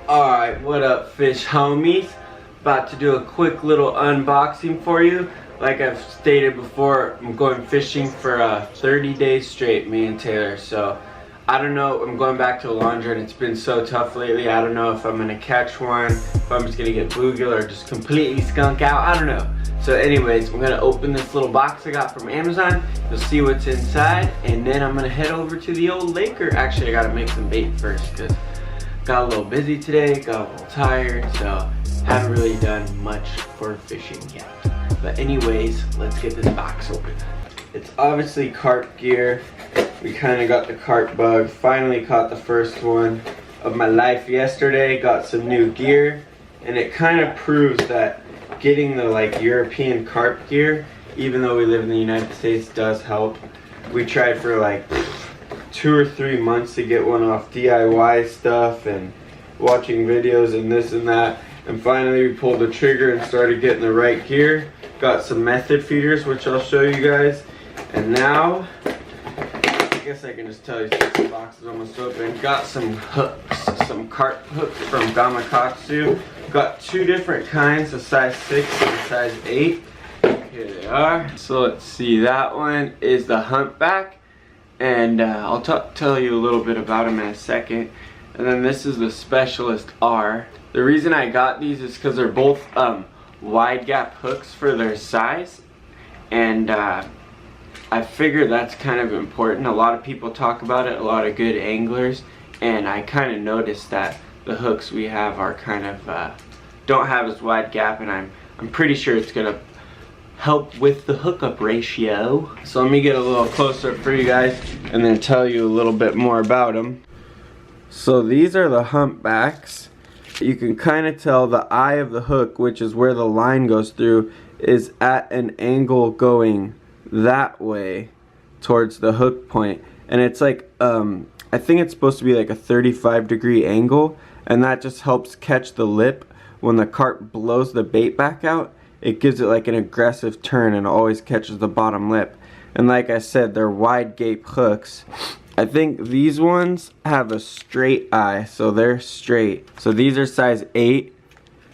Alright, what up fish homies? About to do a quick little unboxing for you. Like I've stated before, I'm going fishing for 30 days straight, me and Taylor. So I don't know, I'm going back to the laundry and it's been so tough lately. I don't know if I'm gonna catch one, if I'm just gonna get bluegill or just completely skunk out, I don't know. So anyways, I'm gonna open this little box I got from Amazon. You'll see what's inside, and then I'm gonna head over to the old lake. Actually, I gotta make some bait first because got a little busy today, got a little tired, so haven't really done much for fishing yet. But anyways, let's get this box open. It's obviously carp gear. We kind of got the carp bug. Finally caught the first one of my life yesterday. Got some new gear, and it kind of proves that getting the like European carp gear, even though we live in the United States, does help. We tried for like 2 or 3 months to get one off DIY stuff and watching videos and this and that, and finally we pulled the trigger and started getting the right gear. Got some method feeders, which I'll show you guys, and now I guess I can just tell you since the box is almost open. Got some hooks, some carp hooks from Gamakatsu. Got 2 different kinds, a size 6 and a size 8. Here they are. So let's see, that one is the humpback, and I'll tell you a little bit about them in a second. And then this is the Specialist R. The reason I got these is because they're both wide gap hooks for their size, and I figure that's kind of important. A lot of people talk about it, a lot of good anglers, and I kind of noticed that the hooks we have are kind of don't have as wide gap, and I'm pretty sure it's gonna help with the hookup ratio. So let me get a little closer for you guys and then tell you a little bit more about them. So these are the humpbacks. You can kind of tell the eye of the hook, which is where the line goes through, is at an angle going that way towards the hook point, and it's like I think it's supposed to be like a 35-degree angle, and that just helps catch the lip. When the carp blows the bait back out, it gives it like an aggressive turn and always catches the bottom lip. And like I said, they're wide gape hooks. I think these ones have a straight eye, so they're straight. So these are size 8.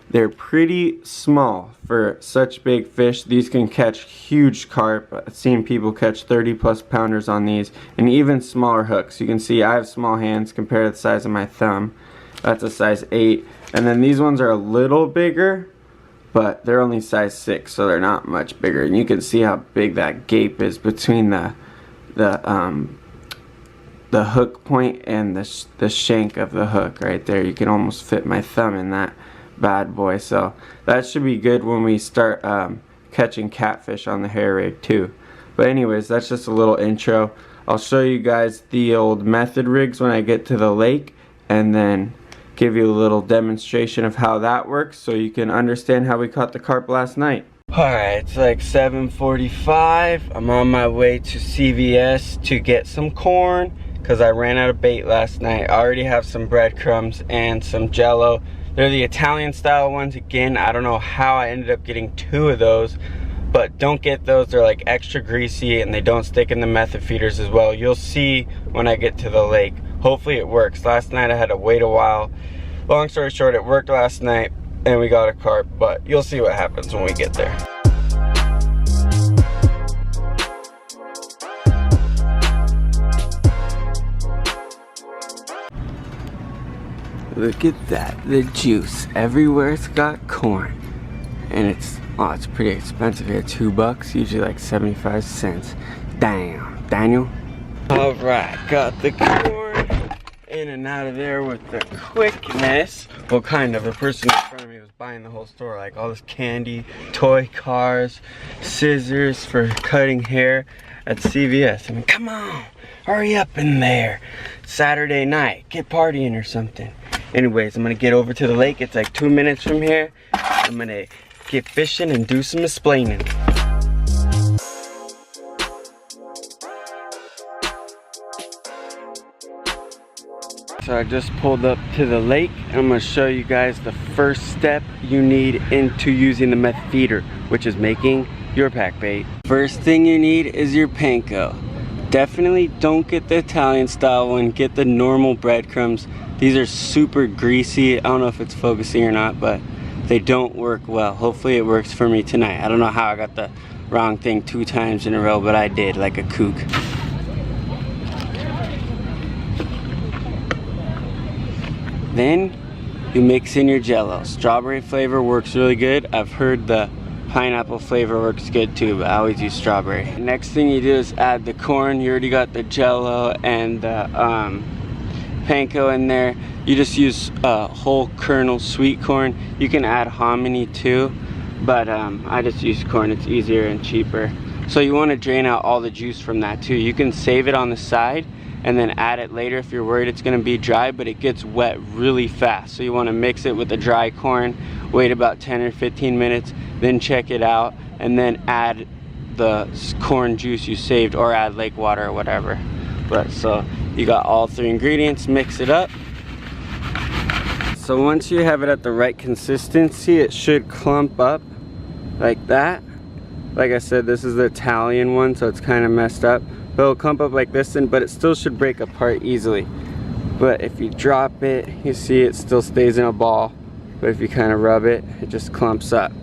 They're pretty small for such big fish. These can catch huge carp. I've seen people catch 30+ pounders on these, and even smaller hooks. You can see I have small hands compared to the size of my thumb. That's a size 8. And then these ones are a little bigger, but they're only size 6, so they're not much bigger. And you can see how big that gape is between the hook point and the shank of the hook right there. You can almost fit my thumb in that bad boy. So that should be good when we start catching catfish on the hair rig too. But anyways, that's just a little intro. I'll show you guys the old method rigs when I get to the lake, and then give you a little demonstration of how that works so you can understand how we caught the carp last night. Alright, it's like 7:45. I'm on my way to CVS to get some corn because I ran out of bait last night. I already have some breadcrumbs and some Jello. They're the Italian style ones. Again, I don't know how I ended up getting 2 of those, but don't get those. They're like extra greasy and they don't stick in the method feeders as well. You'll see when I get to the lake. Hopefully it works. Last night I had to wait a while. Long story short, it worked last night and we got a carp, but you'll see what happens when we get there. Look at that, the juice. Everywhere it's got corn. And it's pretty expensive here, $2, usually like 75 cents. Damn, Daniel. Alright, got the corn in and out of there with the quickness. Well, kind of. The person in front of me was buying the whole store, like all this candy, toy cars, scissors for cutting hair at CVS. I mean, come on, hurry up in there. Saturday night, get partying or something. Anyways, I'm gonna get over to the lake. It's like 2 minutes from here. I'm gonna get fishing and do some explaining. So I just pulled up to the lake. I'm gonna show you guys the first step you need into using the meth feeder, which is making your pack bait. First thing you need is your panko. Definitely don't get the Italian style one, get the normal breadcrumbs. These are super greasy. I don't know if it's focusing or not, but they don't work well. Hopefully it works for me tonight. I don't know how I got the wrong thing 2 times in a row, but I did, like a kook. Then you mix in your jello. Strawberry flavor works really good. I've heard the pineapple flavor works good too, but I always use strawberry. Next thing you do is add the corn. You already got the jello and the panko in there. You just use whole kernel sweet corn. You can add hominy too, but I just use corn. It's easier and cheaper. So you want to drain out all the juice from that too. You can save it on the side and then add it later if you're worried it's going to be dry, but it gets wet really fast. So you want to mix it with the dry corn, wait about 10 or 15 minutes, then check it out, and then add the corn juice you saved, or add lake water or whatever. But so you got all 3 ingredients, mix it up. So once you have it at the right consistency, it should clump up like that. Like I said, this is the Italian one, so it's kind of messed up. But it'll clump up like this, but it still should break apart easily. But if you drop it, you see it still stays in a ball. But if you kind of rub it, it just clumps up.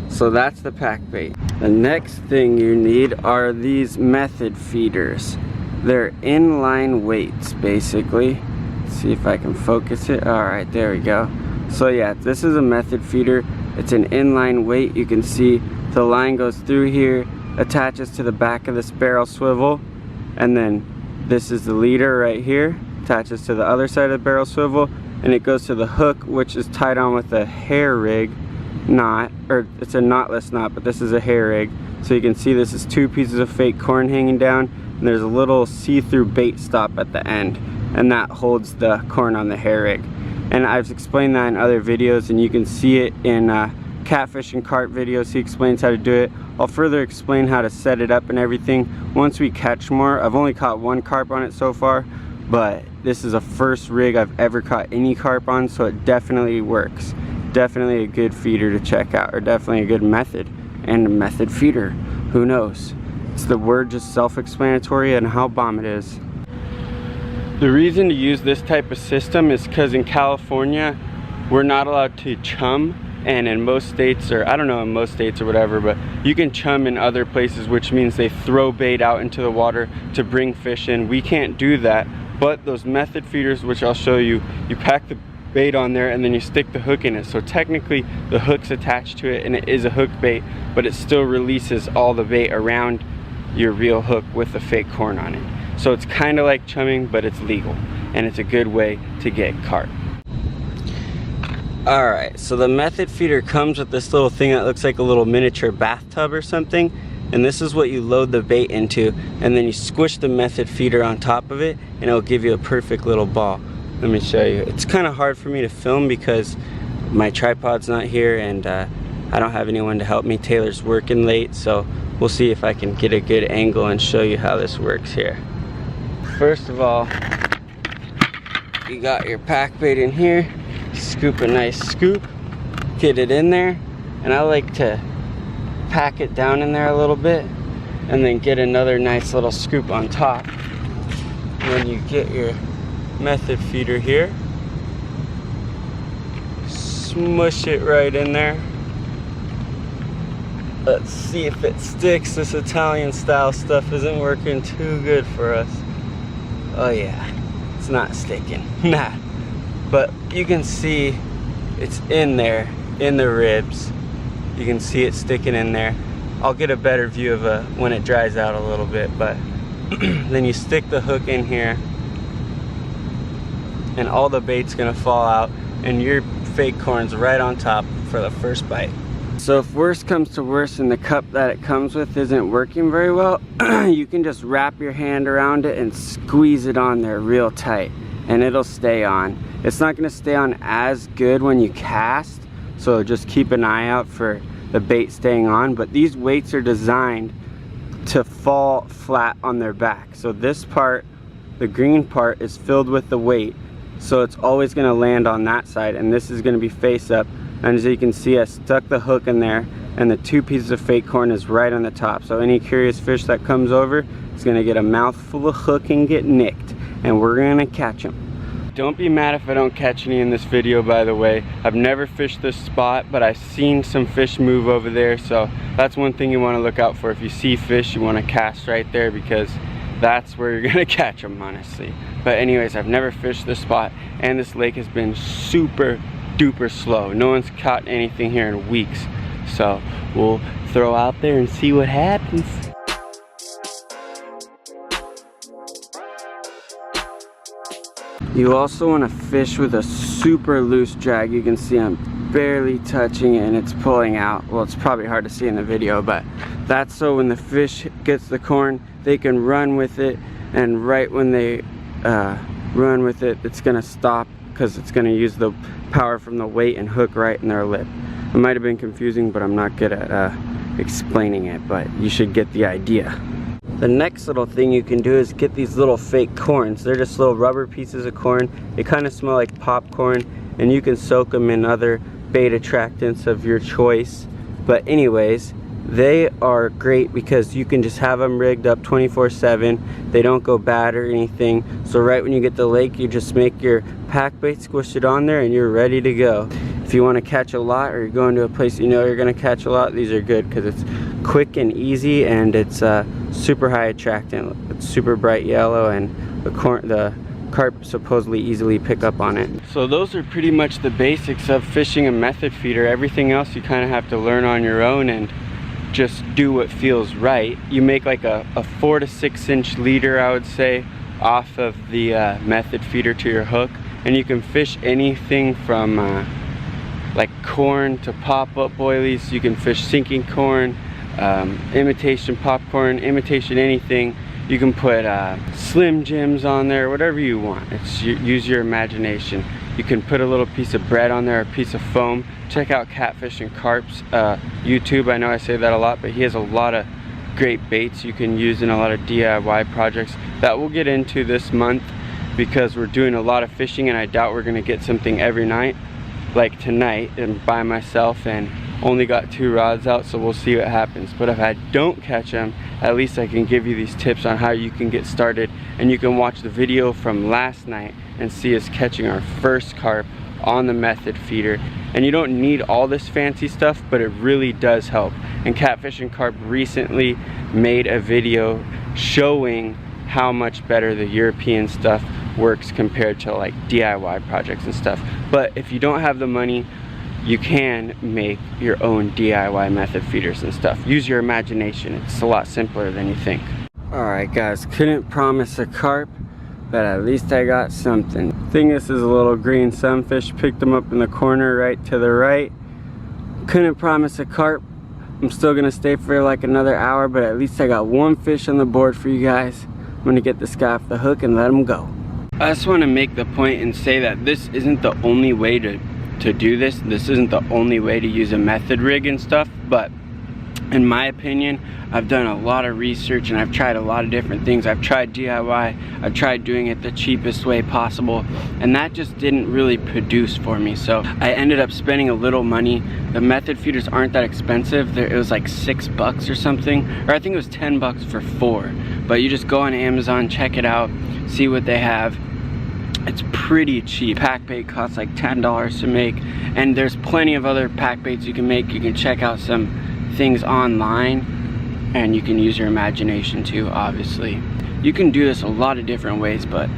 So that's the pack bait. The next thing you need are these method feeders. They're inline weights, basically. Let's see if I can focus it. All right, there we go. So yeah, this is a method feeder. It's an inline weight. You can see the line goes through here, attaches to the back of this barrel swivel, and then this is the leader right here, attaches to the other side of the barrel swivel, and it goes to the hook, which is tied on with a hair rig knot, or it's a knotless knot, but this is a hair rig. So you can see this is 2 pieces of fake corn hanging down, and there's a little see-through bait stop at the end, and that holds the corn on the hair rig. And I've explained that in other videos, and you can see it in catfish and carp videos. He explains how to do it. I'll further explain how to set it up and everything once we catch more. I've only caught 1 carp on it so far, but this is the first rig I've ever caught any carp on, so it definitely works. Definitely a good feeder to check out, or definitely a good method, and a method feeder. Who knows? It's the word just self-explanatory and how bomb it is. The reason to use this type of system is because in California, we're not allowed to chum. And in most states, or I don't know in most states or whatever, but you can chum in other places, which means they throw bait out into the water to bring fish in. We can't do that, but those method feeders, which I'll show you, you pack the bait on there and then you stick the hook in it. So technically the hook's attached to it and it is a hook bait, but it still releases all the bait around your real hook with the fake corn on it. So it's kind of like chumming, but it's legal, and it's a good way to get carp. Alright, so the method feeder comes with this little thing that looks like a little miniature bathtub or something, and this is what you load the bait into, and then you squish the method feeder on top of it and it'll give you a perfect little ball. Let me show you. It's kind of hard for me to film because my tripod's not here and I don't have anyone to help me. Taylor's working late, so we'll see if I can get a good angle and show you how this works here. First of all, you got your pack bait in here. Scoop a nice scoop, get it in there, and I like to pack it down in there a little bit and then get another nice little scoop on top. When you get your method feeder here, smush it right in there. Let's see if it sticks. This Italian style stuff isn't working too good for us. Oh yeah, it's not sticking. Nah. But you can see it's in there, in the ribs. You can see it sticking in there. I'll get a better view of when it dries out a little bit, but then you stick the hook in here and all the bait's gonna fall out and your fake corn's right on top for the first bite. So if worst comes to worst and the cup that it comes with isn't working very well, you can just wrap your hand around it and squeeze it on there real tight and it'll stay on. It's not gonna stay on as good when you cast, so just keep an eye out for the bait staying on, but these weights are designed to fall flat on their back. So this part, the green part, is filled with the weight, so it's always gonna land on that side, and this is gonna be face up. And as you can see, I stuck the hook in there and the 2 pieces of fake corn is right on the top. So any curious fish that comes over, is gonna get a mouthful of hook and get nicked, and we're gonna catch them. Don't be mad if I don't catch any in this video, by the way. I've never fished this spot, but I've seen some fish move over there, so that's one thing you want to look out for. If you see fish, you want to cast right there, because that's where you're gonna catch them, honestly. But anyways, I've never fished this spot, and this lake has been super duper slow. No one's caught anything here in weeks, so we'll throw out there and see what happens. You also want to fish with a super loose drag. You can see I'm barely touching it and it's pulling out. Well, it's probably hard to see in the video, but that's so when the fish gets the corn, they can run with it, and right when they run with it, it's gonna stop, because it's gonna use the power from the weight and hook right in their lip. It might have been confusing, but I'm not good at explaining it, but you should get the idea. The next little thing you can do is get these little fake corns. They're just little rubber pieces of corn. They kind of smell like popcorn, and you can soak them in other bait attractants of your choice. But anyways, they are great because you can just have them rigged up 24/7. They don't go bad or anything. So right when you get to the lake, you just make your pack bait, squish it on there, and you're ready to go. If you want to catch a lot, or you're going to a place you know you're going to catch a lot, these are good because it's quick and easy, and it's super high attractant. It's super bright yellow, and the carp supposedly easily pick up on it. So those are pretty much the basics of fishing a method feeder. Everything else you kind of have to learn on your own and just do what feels right. You make like a 4 to 6 inch leader, I would say, off of the method feeder to your hook, and you can fish anything from like corn to pop-up boilies. You can fish sinking corn, imitation popcorn, imitation anything. You can put Slim Jims on there, whatever you want. Use your imagination. You can put a little piece of bread on there, a piece of foam. Check out Catfish and Carp's YouTube. I know I say that a lot, but he has a lot of great baits you can use in a lot of DIY projects that we'll get into this month, because we're doing a lot of fishing, and I doubt we're gonna get something every night like tonight and by myself, and only got 2 rods out, so we'll see what happens. But if I don't catch them, at least I can give you these tips on how you can get started, and you can watch the video from last night and see us catching our first carp on the method feeder. And you don't need all this fancy stuff, but it really does help. And Catfish and Carp recently made a video showing how much better the European stuff works compared to like DIY projects and stuff. But if you don't have the money, you can make your own DIY method feeders and stuff. Use your imagination. It's a lot simpler than you think. Alright guys, couldn't promise a carp, but at least I got something. I think this is a little green sunfish. Picked them up in the corner right to the right. Couldn't promise a carp. I'm still gonna stay for like another hour, but at least I got one fish on the board for you guys. I'm gonna get this guy off the hook and let him go. I just want to make the point and say that this isn't the only way to do this. This isn't the only way to use a method rig and stuff, but in my opinion, I've done a lot of research and I've tried a lot of different things. I've tried DIY, I've tried doing it the cheapest way possible, and that just didn't really produce for me. So I ended up spending a little money. The method feeders aren't that expensive. It was like $6 or something, or I think it was 10 bucks for 4. But you just go on Amazon, check it out, see what they have. It's pretty cheap. Pack bait costs like $10 to make, and there's plenty of other pack baits you can make. You can check out some things online, and you can use your imagination too, obviously. You can do this a lot of different ways, but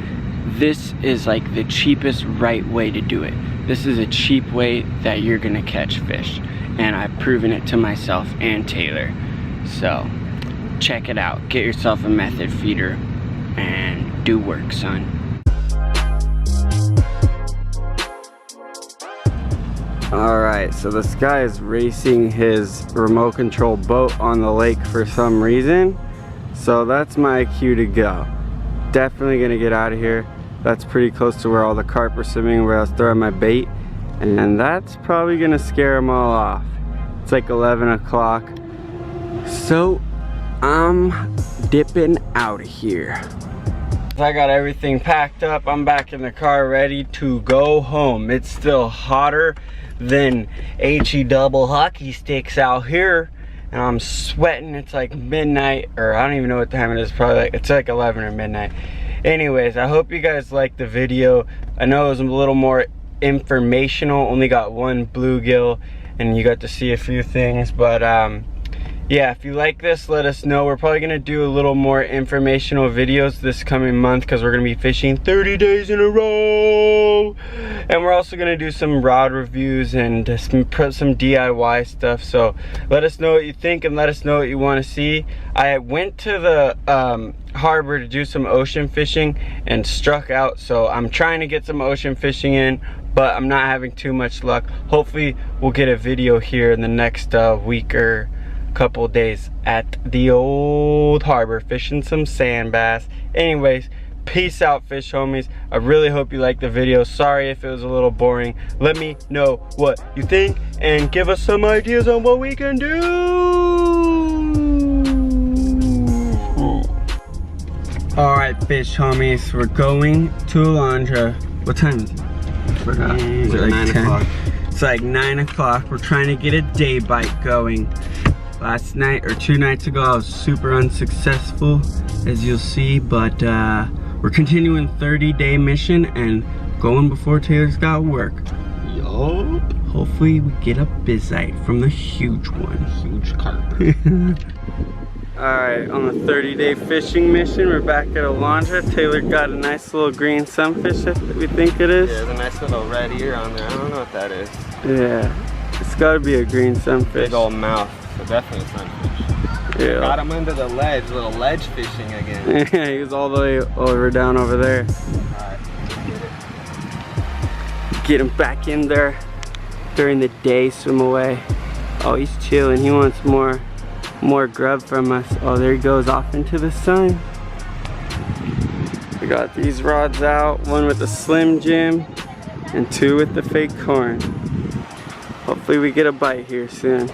this is like the cheapest right way to do it. This is a cheap way that you're gonna catch fish, and I've proven it to myself and Taylor. So check it out. Get yourself a method feeder and do work, son. Alright, so this guy is racing his remote control boat on the lake for some reason. So that's my cue to go. Definitely gonna get out of here. That's pretty close to where all the carp are swimming, where I was throwing my bait. And that's probably gonna scare them all off. It's like 11 o'clock. So I'm dipping out of here. I got everything packed up. I'm back in the car ready to go home. It's still hotter than HE double hockey sticks out here, and I'm sweating. It's like midnight, or I don't even know what time it is. Probably like, it's like 11 or midnight. Anyways, I hope you guys liked the video. I know it was a little more informational, only got one bluegill and you got to see a few things, but yeah, if you like this, let us know. We're probably gonna do a little more informational videos this coming month because we're gonna be fishing 30 days in a row, and we're also gonna do some rod reviews and some DIY stuff. So let us know what you think and let us know what you want to see. I went to the harbor to do some ocean fishing and struck out, so I'm trying to get some ocean fishing in, but I'm not having too much luck. Hopefully we'll get a video here in the next week or couple days at the old harbor fishing some sand bass. Anyways, peace out, fish homies. I really hope you liked the video. Sorry if it was a little boring. Let me know what you think and give us some ideas on what we can do. All right, fish homies, we're going to Alondra. What time is it? I forgot. Is it like 9 o'clock? It's like 9 o'clock. We're trying to get a day bite going. Last night or 2 nights ago, I was super unsuccessful, as you'll see, but we're continuing 30-day mission and going before Taylor's got work. Yup. Hopefully we get a bizite from the huge one. Huge carp. Alright, on the 30-day fishing mission, we're back at Alondra. Taylor got a nice little green sunfish that we think it is. Yeah, there's a nice little red ear on there. I don't know what that is. Yeah, it's gotta be a green sunfish. Big old mouth. So definitely sunfish. Yeah. Got him under the ledge, little ledge fishing again. Yeah, he was all the way over down over there. Alright, get him back in there during the day, swim away. Oh, he's chilling. He wants more grub from us. Oh, there he goes off into the sun. We got these rods out, one with the Slim Jim and 2 with the fake corn. Hopefully we get a bite here soon.